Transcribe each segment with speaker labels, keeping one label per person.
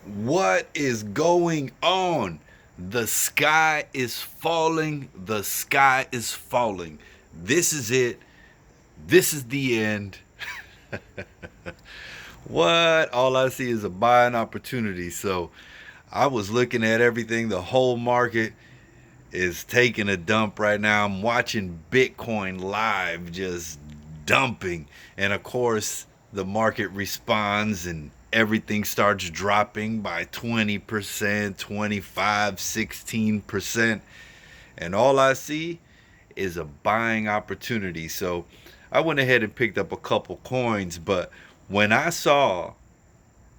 Speaker 1: What is going on? The sky is falling. The sky is falling. This is it. This is the end. What? All I see is a buying opportunity. So I was looking at everything. The whole market is taking a dump right now. I'm watching Bitcoin live just dumping. And of course, the market responds and everything starts dropping by 20%, 25, 16%. And all I see is a buying opportunity. So I went ahead and picked up a couple coins. But when I saw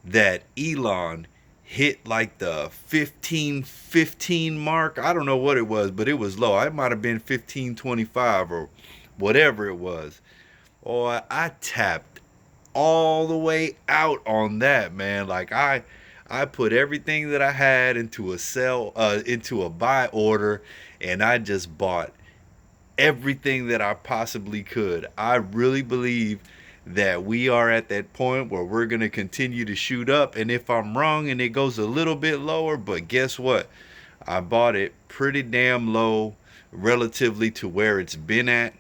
Speaker 1: that Elon hit like the 1515 mark. I don't know what it was, but it was low. It might have been 1525 or whatever it was. Or I tapped all the way out on that, man. Like I put everything that I had into a into a buy order, and I just bought everything that I possibly could. I really believe that we are at that point where we're going to continue to shoot up. And if I'm wrong and it goes a little bit lower, but guess what? I bought it pretty damn low relatively to where it's been at.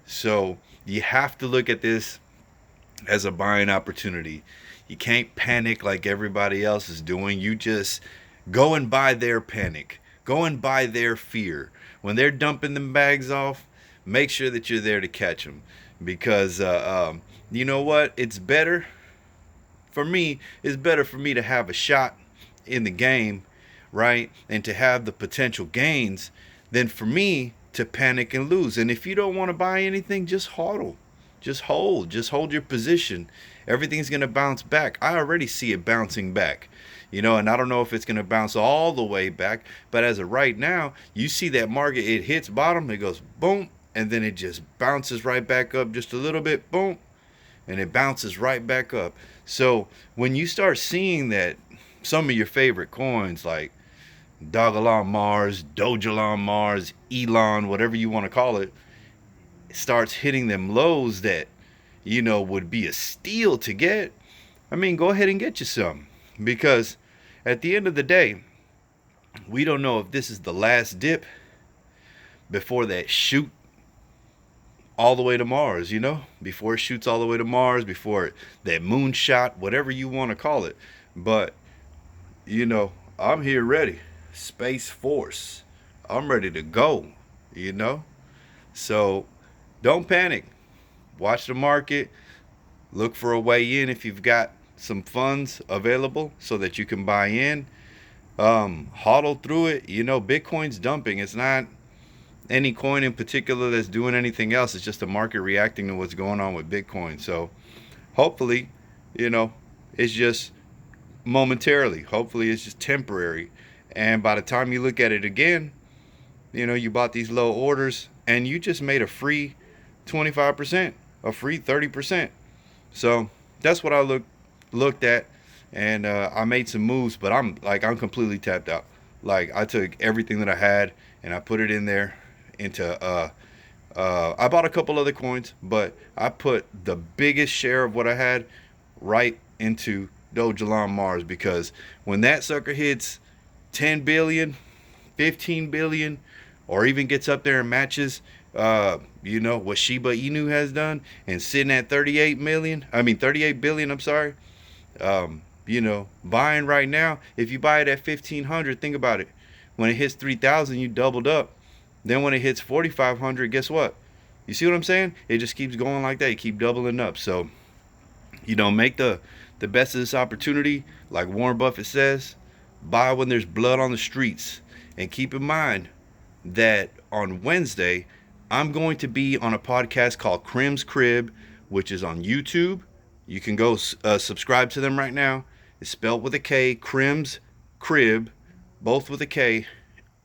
Speaker 1: So you have to look at this as a buying opportunity. You can't panic like everybody else is doing. You just go and buy their panic. Go and buy their fear. When they're dumping them bags off, make sure that you're there to catch them. Because you know what? It's better for me. It's better for me to have a shot in the game, right? And to have the potential gains than for me to panic and lose. And if you don't want to buy anything, just hodl. Just hold. Just hold your position. Everything's going to bounce back. I already see it bouncing back. And I don't know if it's going to bounce all the way back, but as of right now, you see that market, it hits bottom, it goes boom, and then it just bounces right back up just a little bit, boom, and it bounces right back up. So when you start seeing that some of your favorite coins like Dogelon Mars, Elon, whatever you want to call it, starts hitting them lows that would be a steal to get, I mean, go ahead and get you some. Because at the end of the day, we don't know if this is the last dip before that shoot all the way to Mars, before it shoots all the way to Mars, before that moonshot, whatever you want to call it. But, I'm here ready. Space Force. I'm ready to go, So don't panic. Watch the market. Look for a way in if you've got some funds available so that you can buy in. Hodl through it. Bitcoin's dumping. It's not any coin in particular that's doing anything else. It's just the market reacting to what's going on with Bitcoin. So hopefully, it's just momentarily. Hopefully it's just temporary. And by the time you look at it again, you bought these low orders and you just made a free 25%, a free 30%. So that's what I looked at, and I made some moves, but I'm completely tapped out. Like I took everything that I had and I put it in there into I bought a couple other coins, but I put the biggest share of what I had right into Dogelon Mars, because when that sucker hits 10 billion, 15 billion, or even gets up there and matches what Shiba Inu has done and sitting at 38 billion, I'm sorry. Buying right now, if you buy it at 1500, think about it. When it hits 3000, you doubled up. Then when it hits 4500, guess what? You see what I'm saying? It just keeps going like that. You keep doubling up. So, make the best of this opportunity. Like Warren Buffett says, buy when there's blood on the streets. And keep in mind that on Wednesday, I'm going to be on a podcast called Crim's Crib, which is on YouTube. You can go subscribe to them right now. It's spelled with a K, Crim's Crib, both with a K.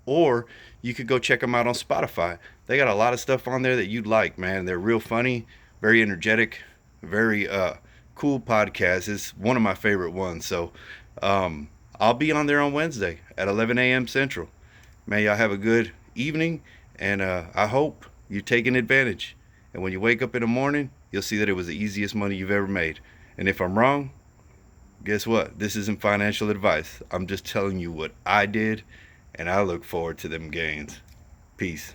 Speaker 1: Or you could go check them out on Spotify. They got a lot of stuff on there that you'd like, man. They're real funny, very energetic, very cool podcast. It's one of my favorite ones. So I'll be on there on Wednesday at 11 a.m. Central. Man, y'all have a good evening, and I hope you're taking advantage. And when you wake up in the morning, you'll see that it was the easiest money you've ever made. And if I'm wrong, guess what? This isn't financial advice. I'm just telling you what I did, and I look forward to them gains. Peace.